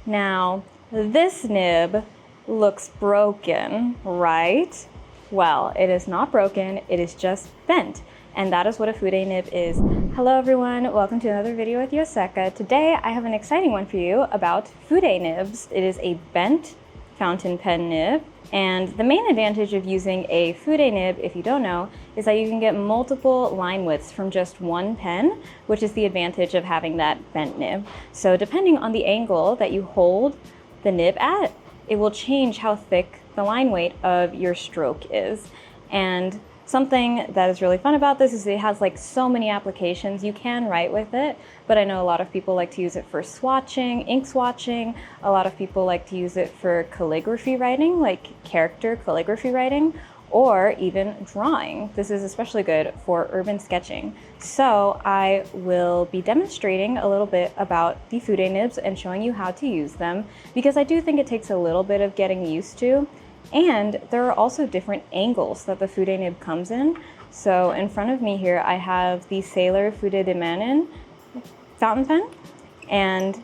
Now, this nib looks broken, right? Well, it is not broken, it is just bent. And that is what a Fude nib is. Hello everyone, welcome to another video with Yoseka. Today I have an exciting one for you about Fude nibs. It is a bent fountain pen nib. And the main advantage of using a Fude nib, if you don't know, is that you can get multiple line widths from just one pen, which is the advantage of having that bent nib. So depending on the angle that you hold the nib at, it will change how thick the line weight of your stroke is. And something that is really fun about this is it has like so many applications. You can write with it, but I know a lot of people like to use it for swatching, ink swatching. A lot of people like to use it for calligraphy writing, like character calligraphy writing, or even drawing. This is especially good for urban sketching. So I will be demonstrating a little bit about the Fude nibs and showing you how to use them, because I do think it takes a little bit of getting used to. And there are also different angles that the Fude nib comes in. So in front of me here, I have the Sailor Fude De Mannen fountain pen, and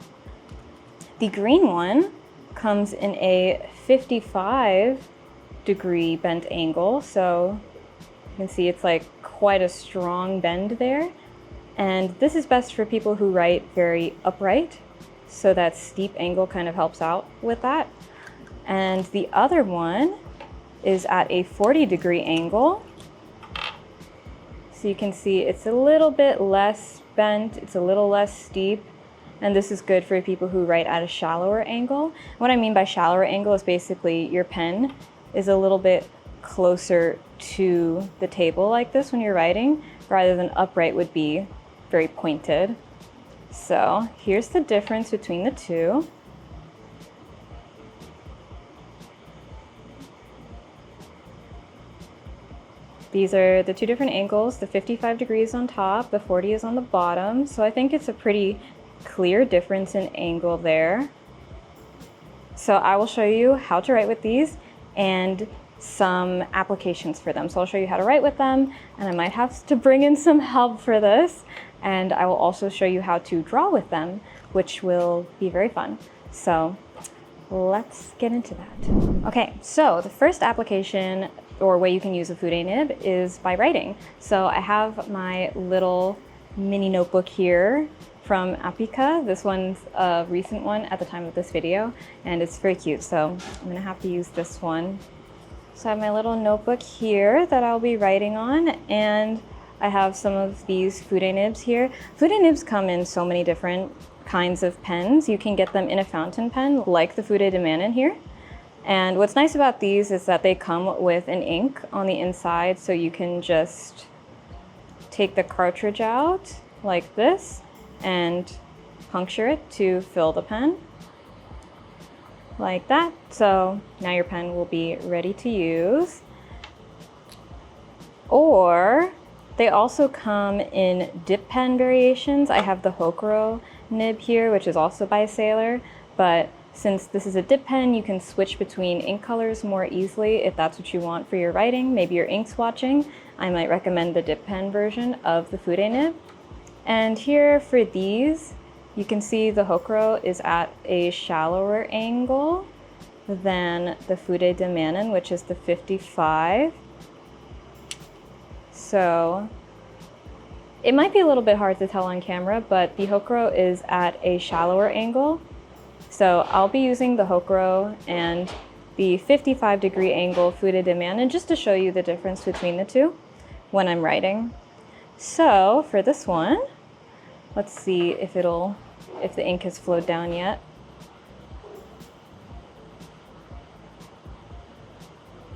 the green one comes in a 55-degree bent angle. So you can see it's like quite a strong bend there. And this is best for people who write very upright. So that steep angle kind of helps out with that. And the other one is at a 40-degree angle. So you can see it's a little bit less bent, it's a little less steep, and this is good for people who write at a shallower angle. What I mean by shallower angle is basically your pen is a little bit closer to the table like this when you're writing, rather than upright would be very pointed. So here's the difference between the two. These are the two different angles. The 55 degrees on top, the 40 is on the bottom. So I think it's a pretty clear difference in angle there. So I will show you how to write with these and some applications for them. So I'll show you how to write with them, and I might have to bring in some help for this. And I will also show you how to draw with them, which will be very fun. So let's get into that. Okay, so the first application or way you can use a Fude nib is by writing. So I have my little mini notebook here from Apika. This one's a recent one at the time of this video, and it's very cute, so I'm gonna have to use this one. So I have my little notebook here that I'll be writing on, and I have some of these Fude nibs here. Fude nibs come in so many different kinds of pens. You can get them in a fountain pen, like the Fude De Mannen here. And what's nice about these is that they come with an ink on the inside, so you can just take the cartridge out like this and puncture it to fill the pen, like that. So now your pen will be ready to use. Or they also come in dip pen variations. I have the Hokuro nib here, which is also by Sailor, but since this is a dip pen, you can switch between ink colors more easily if that's what you want for your writing. Maybe you're ink swatching. I might recommend the dip pen version of the Fude nib. And here for these, you can see the Hokuro is at a shallower angle than the Fude De Mannen, which is the 55. So it might be a little bit hard to tell on camera, but the Hokuro is at a shallower angle. So I'll be using the Hokuro and the 55-degree angle Fude De Mannen just to show you the difference between the two when I'm writing. So for this one, let's see if the ink has flowed down yet.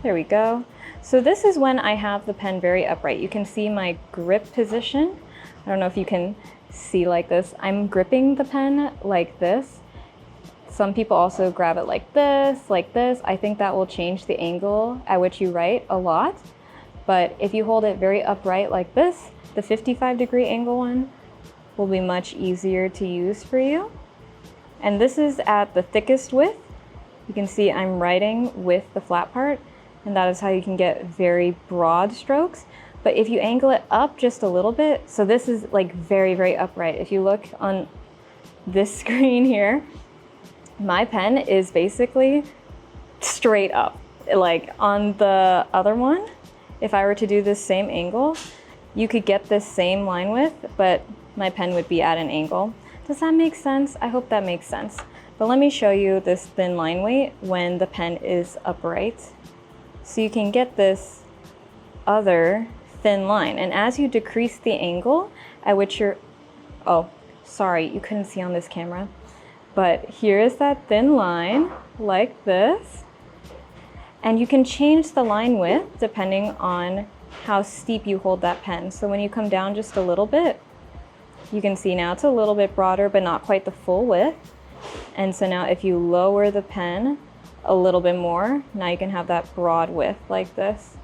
There we go. So this is when I have the pen very upright. You can see my grip position. I don't know if you can see like this. I'm gripping the pen like this. Some people also grab it like this, like this. I think that will change the angle at which you write a lot. But if you hold it very upright like this, the 55-degree angle one will be much easier to use for you. And this is at the thickest width. You can see I'm writing with the flat part, and that is how you can get very broad strokes. But if you angle it up just a little bit, so this is like very, very upright. If you look on this screen here, My pen is basically straight up. Like on the other one, if I were to do this same angle, you could get this same line width, but my pen would be at an angle. Does that make sense? I hope that makes sense. But let me show you this thin line weight when the pen is upright. So you can get this other thin line. And as you decrease the angle at which you're, oh, sorry, you couldn't see on this camera. But here is that thin line, like this. And you can change the line width depending on how steep you hold that pen. So when you come down just a little bit, you can see now it's a little bit broader, but not quite the full width. And so now if you lower the pen a little bit more, now you can have that broad width like this.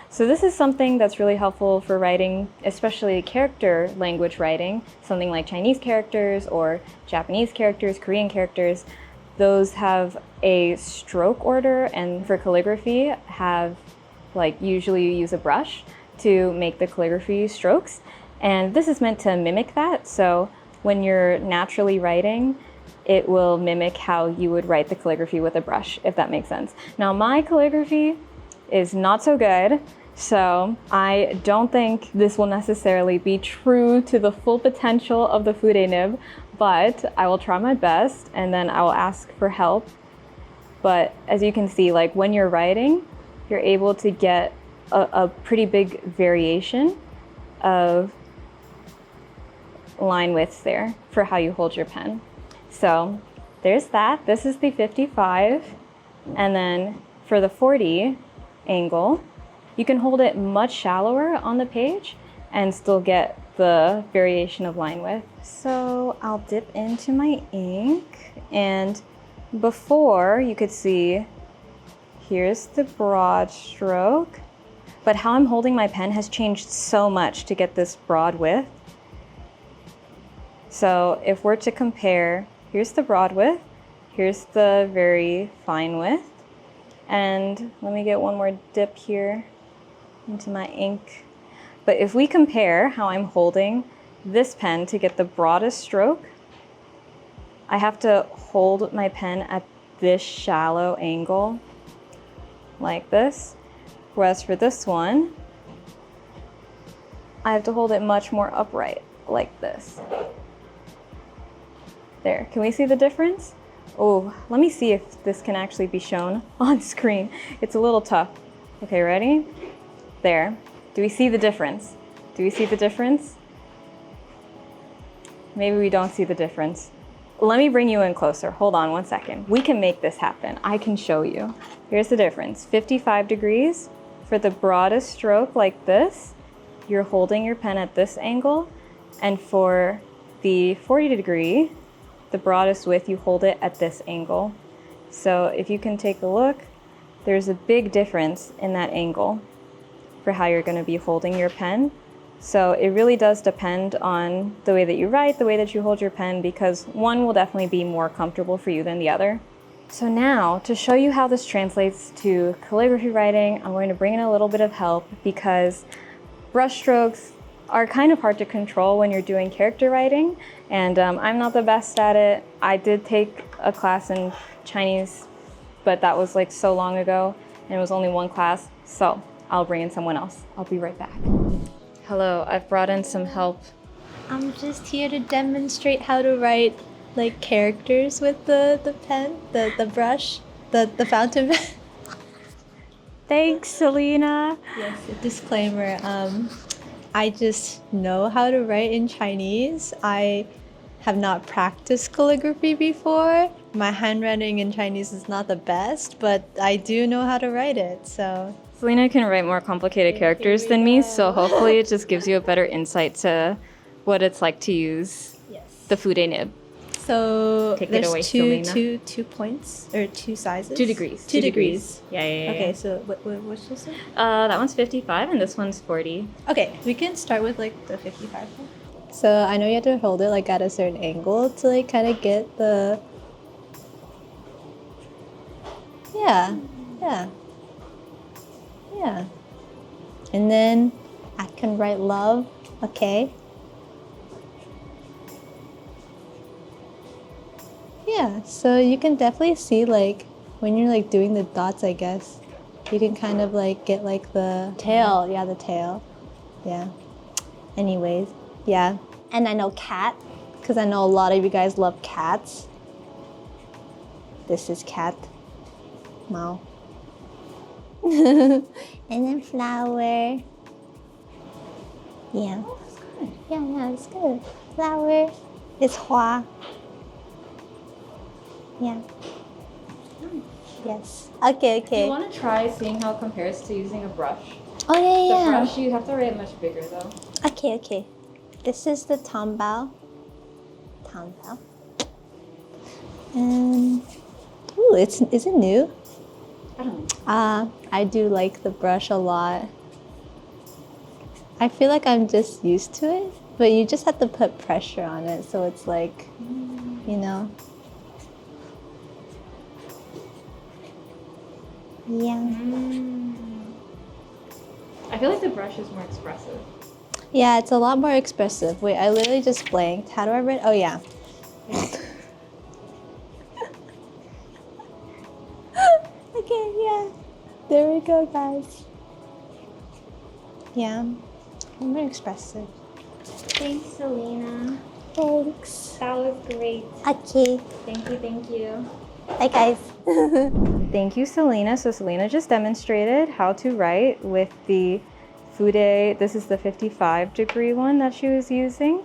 So this is something that's really helpful for writing, especially character language writing, something like Chinese characters or Japanese characters, Korean characters. Those have a stroke order, and for calligraphy have, like, usually you use a brush to make the calligraphy strokes. And this is meant to mimic that. So when you're naturally writing, it will mimic how you would write the calligraphy with a brush, if that makes sense. Now my calligraphy is not so good, so I don't think this will necessarily be true to the full potential of the Fude Nib, but I will try my best and then I will ask for help. But as you can see, like when you're writing, you're able to get a pretty big variation of line widths there for how you hold your pen. So there's that. This is the 55. And then for the 40 angle, you can hold it much shallower on the page and still get the variation of line width. So I'll dip into my ink, and before you could see, here's the broad stroke, but how I'm holding my pen has changed so much to get this broad width. So if we're to compare, here's the broad width, here's the very fine width, and let me get one more dip here into my ink. But if we compare how I'm holding this pen to get the broadest stroke, I have to hold my pen at this shallow angle, like this. Whereas for this one, I have to hold it much more upright, like this. There, can we see the difference? Oh, let me see if this can actually be shown on screen. It's a little tough. Okay, ready? There. Do we see the difference? Do we see the difference? Maybe we don't see the difference. Let me bring you in closer. Hold on one second. We can make this happen. I can show you. Here's the difference. 55 degrees for the broadest stroke like this, you're holding your pen at this angle. And for the 40 degree, the broadest width, you hold it at this angle. So if you can take a look, there's a big difference in that angle for how you're going to be holding your pen. So it really does depend on the way that you write, the way that you hold your pen, because one will definitely be more comfortable for you than the other. So now, to show you how this translates to calligraphy writing, I'm going to bring in a little bit of help, because brush strokes are kind of hard to control when you're doing character writing, and I'm not the best at it. I did take a class in Chinese, but that was like so long ago, and it was only one class, so I'll bring in someone else. I'll be right back. Hello, I've brought in some help. I'm just here to demonstrate how to write like characters with the pen, the brush, the fountain pen. Thanks, Selena. Yes, a disclaimer. I just know how to write in Chinese. I have not practiced calligraphy before. My handwriting in Chinese is not the best, but I do know how to write it, so. Selena can write more complicated characters than me, so hopefully it just gives you a better insight to what it's like to use the Fude Nib. So Take there's it away, two points, or two sizes? 2 degrees. 2 degrees. Yeah. Okay, so what's this one? That one's 55 and this one's 40. Okay, we can start with like the 55 one. So I know you have to hold it like at a certain angle to like kind of get the... Yeah. And then I can write love, okay. Yeah. so you can definitely see like when you're like doing the dots, I guess. You can kind of like get like the tail. Yeah, the tail. Yeah. Anyways, yeah. And I know cat, because I know a lot of you guys love cats. This is cat. Mao. And then flower. Yeah. Oh, that's good. Yeah, it's good. Flower. It's hua. Yeah. Nice. Yes. Okay, Do okay. you want to try seeing how it compares to using a brush? Oh, yeah, The brush, you have to write much bigger though. Okay, okay. This is the Tombao. Tombao. And, ooh, is it new? I don't know. I do like the brush a lot. I feel like I'm just used to it, but you just have to put pressure on it, so it's like, you know. Yeah. I feel like the brush is more expressive. Yeah, it's a lot more expressive. Wait, I literally just blanked. How do I write? Oh, yeah. Okay, yeah. There we go, guys. Yeah, more expressive. Thanks, Selena. Thanks. That was great. Okay. Thank you, thank you. Bye, guys. Thank you, Selena. So Selena just demonstrated how to write with the Fude. This is the 55-degree one that she was using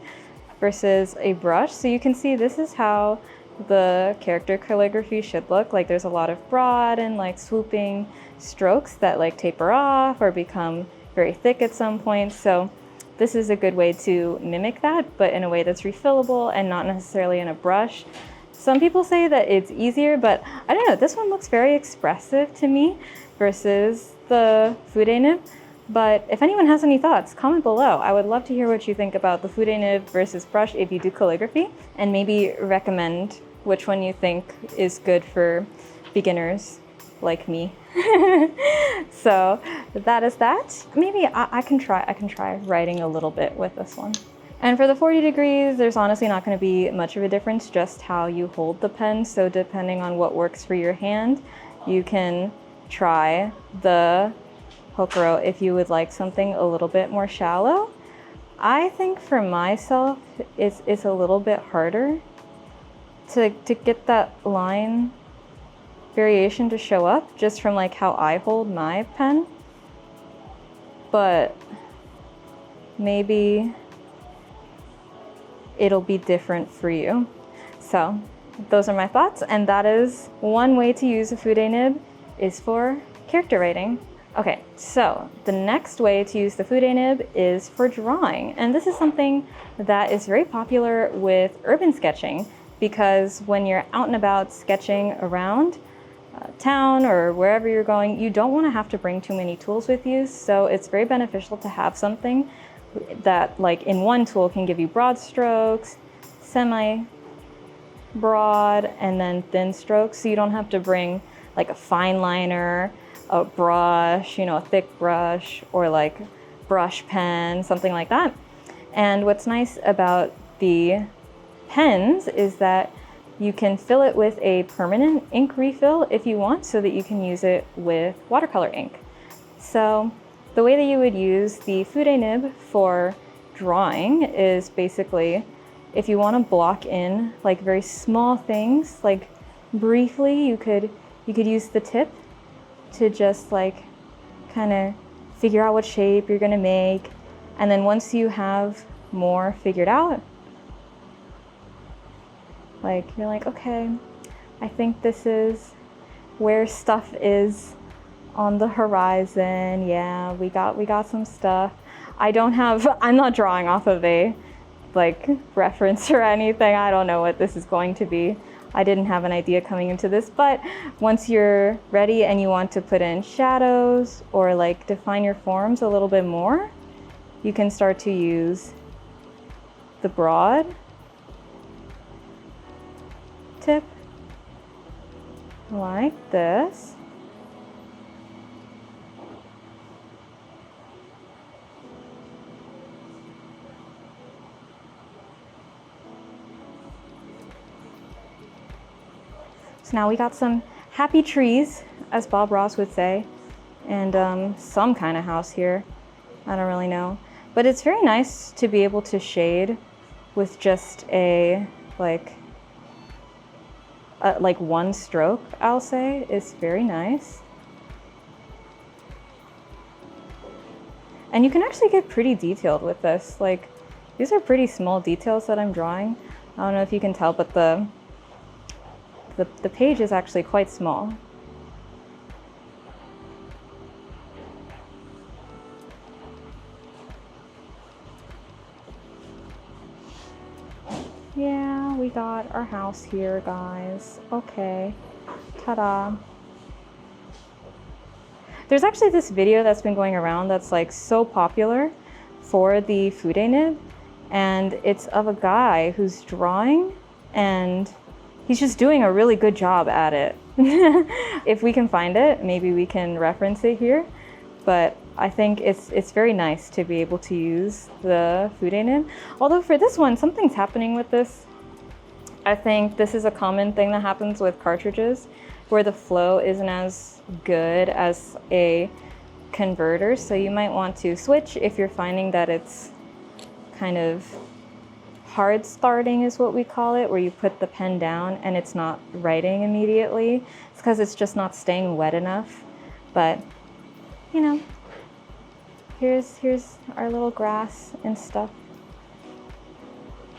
versus a brush. So you can see this is how the character calligraphy should look. Like there's a lot of broad and like swooping strokes that like taper off or become very thick at some point. So this is a good way to mimic that, but in a way that's refillable and not necessarily in a brush. Some people say that it's easier, but I don't know, this one looks very expressive to me versus the Fude Nib. But if anyone has any thoughts, comment below. I would love to hear what you think about the Fude Nib versus brush if you do calligraphy, and maybe recommend which one you think is good for beginners like me. So that is that. Maybe I can try writing a little bit with this one. And for the 40 degrees, there's honestly not going to be much of a difference, just how you hold the pen. So depending on what works for your hand, you can try the Hokuro if you would like something a little bit more shallow. I think for myself, it's a little bit harder to get that line variation to show up just from like how I hold my pen. But maybe it'll be different for you. So those are my thoughts, and that is one way to use a Fude Nib is for character writing. Okay, so the next way to use the Fude Nib is for drawing, and this is something that is very popular with urban sketching, because when you're out and about sketching around town or wherever you're going, you don't want to have to bring too many tools with you, so it's very beneficial to have something that like in one tool can give you broad strokes, semi broad, and then thin strokes, so you don't have to bring like a fine liner, a brush, you know, a thick brush, or like brush pen, something like that. And what's nice about the pens is that you can fill it with a permanent ink refill if you want, so that you can use it with watercolor ink. So the way that you would use the Fude Nib for drawing is basically, if you want to block in like very small things, like briefly, you could use the tip to just like kind of figure out what shape you're going to make. And then once you have more figured out, like you're like, okay, I think this is where stuff is on the horizon. Yeah, we got some stuff. I'm not drawing off of a like reference or anything. I don't know what this is going to be. I didn't have an idea coming into this, but once you're ready and you want to put in shadows or like define your forms a little bit more, you can start to use the broad tip like this. So now we got some happy trees, as Bob Ross would say, and some kind of house here. I don't really know. But it's very nice to be able to shade with just a like one stroke, I'll say. It's very nice. And you can actually get pretty detailed with this. Like, these are pretty small details that I'm drawing. I don't know if you can tell, but the page is actually quite small. Yeah, we got our house here, guys. Okay, ta-da. There's actually this video that's been going around that's like so popular for the Fude Nib, and it's of a guy who's drawing and he's just doing a really good job at it. If we can find it, maybe we can reference it here, but I think it's very nice to be able to use the Fude Nib. Although for this one, something's happening with this. I think this is a common thing that happens with cartridges, where the flow isn't as good as a converter. So you might want to switch if you're finding that it's kind of hard starting is what we call it, where you put the pen down and it's not writing immediately. It's because it's just not staying wet enough. But, you know, here's our little grass and stuff.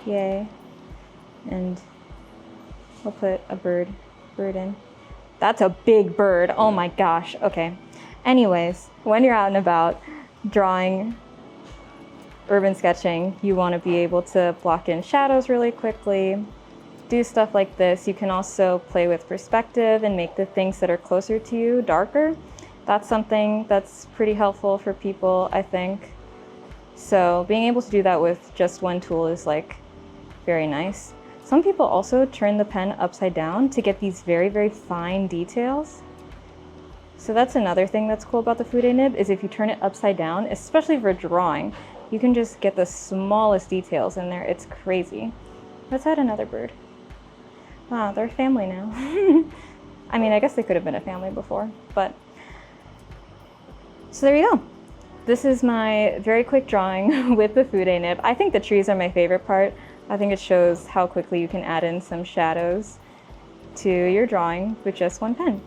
Yay. And we'll put a bird in. That's a big bird. Oh my gosh. Okay. Anyways, when you're out and about drawing, urban sketching, you want to be able to block in shadows really quickly, do stuff like this. You can also play with perspective and make the things that are closer to you darker. That's something that's pretty helpful for people, I think. So being able to do that with just one tool is like very nice. Some people also turn the pen upside down to get these very, very fine details. So that's another thing that's cool about the Fude Nib, is if you turn it upside down, especially for drawing, you can just get the smallest details in there. It's crazy. Let's add another bird. Wow, they're a family now. I mean, I guess they could have been a family before, but. So there you go. This is my very quick drawing with the Fude Nib. I think the trees are my favorite part. I think it shows how quickly you can add in some shadows to your drawing with just one pen.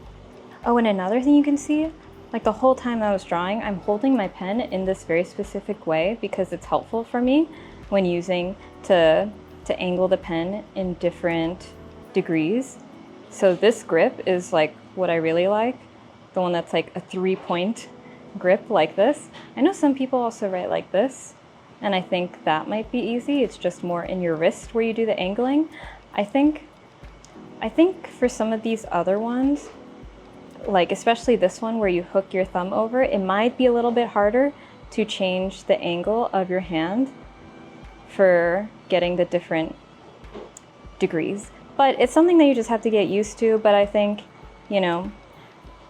Oh, and another thing you can see, like the whole time I was drawing, I'm holding my pen in this very specific way because it's helpful for me when using to angle the pen in different degrees. So this grip is like what I really like, the one that's like a 3-point grip like this. I know some people also write like this, and I think that might be easy. It's just more in your wrist where you do the angling. I think for some of these other ones, like especially this one where you hook your thumb over, it might be a little bit harder to change the angle of your hand for getting the different degrees. But it's something that you just have to get used to. But I think, you know,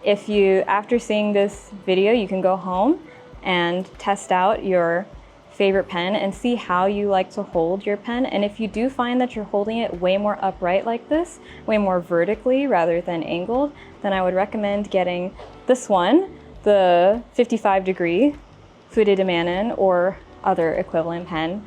if you, after seeing this video, you can go home and test out your favorite pen and see how you like to hold your pen. And if you do find that you're holding it way more upright like this, way more vertically rather than angled, then I would recommend getting this one, the 55-degree Fude De Mannen or other equivalent pen.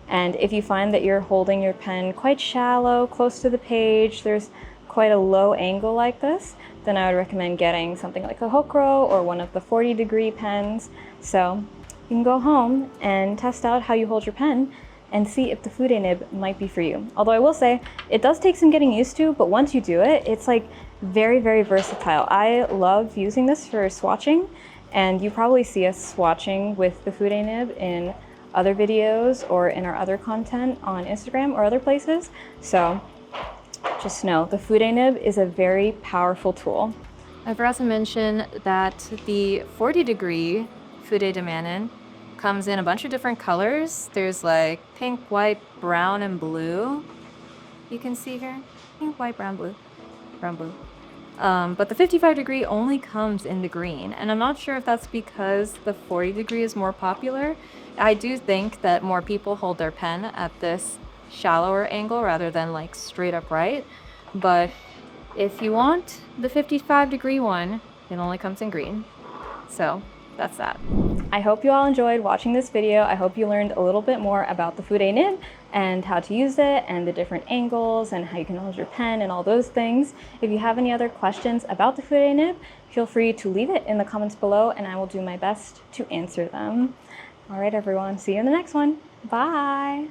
And if you find that you're holding your pen quite shallow, close to the page, there's quite a low angle like this, then I would recommend getting something like a Hokro or one of the 40-degree pens. So you can go home and test out how you hold your pen and see if the Fude Nib might be for you. Although I will say, it does take some getting used to, but once you do it, it's like very, very versatile. I love using this for swatching, and you probably see us swatching with the Fude Nib in other videos or in our other content on Instagram or other places. So just know the Fude Nib is a very powerful tool. I forgot to mention that the 40-degree Fude De Mannen comes in a bunch of different colors. There's like pink, white, brown, and blue. You can see here, pink, white, brown, blue, brown, blue. But the 55-degree only comes in the green, and I'm not sure if that's because the 40-degree is more popular. I do think that more people hold their pen at this shallower angle rather than like straight upright, but If you want the 55-degree one, it only comes in green. So that's that. I hope you all enjoyed watching this video. I hope you learned a little bit more about the Fude Nib and how to use it and the different angles and how you can hold your pen and all those things. If you have any other questions about the Fude Nib, feel free to leave it in the comments below and I will do my best to answer them. All right, everyone, see you in the next one. Bye.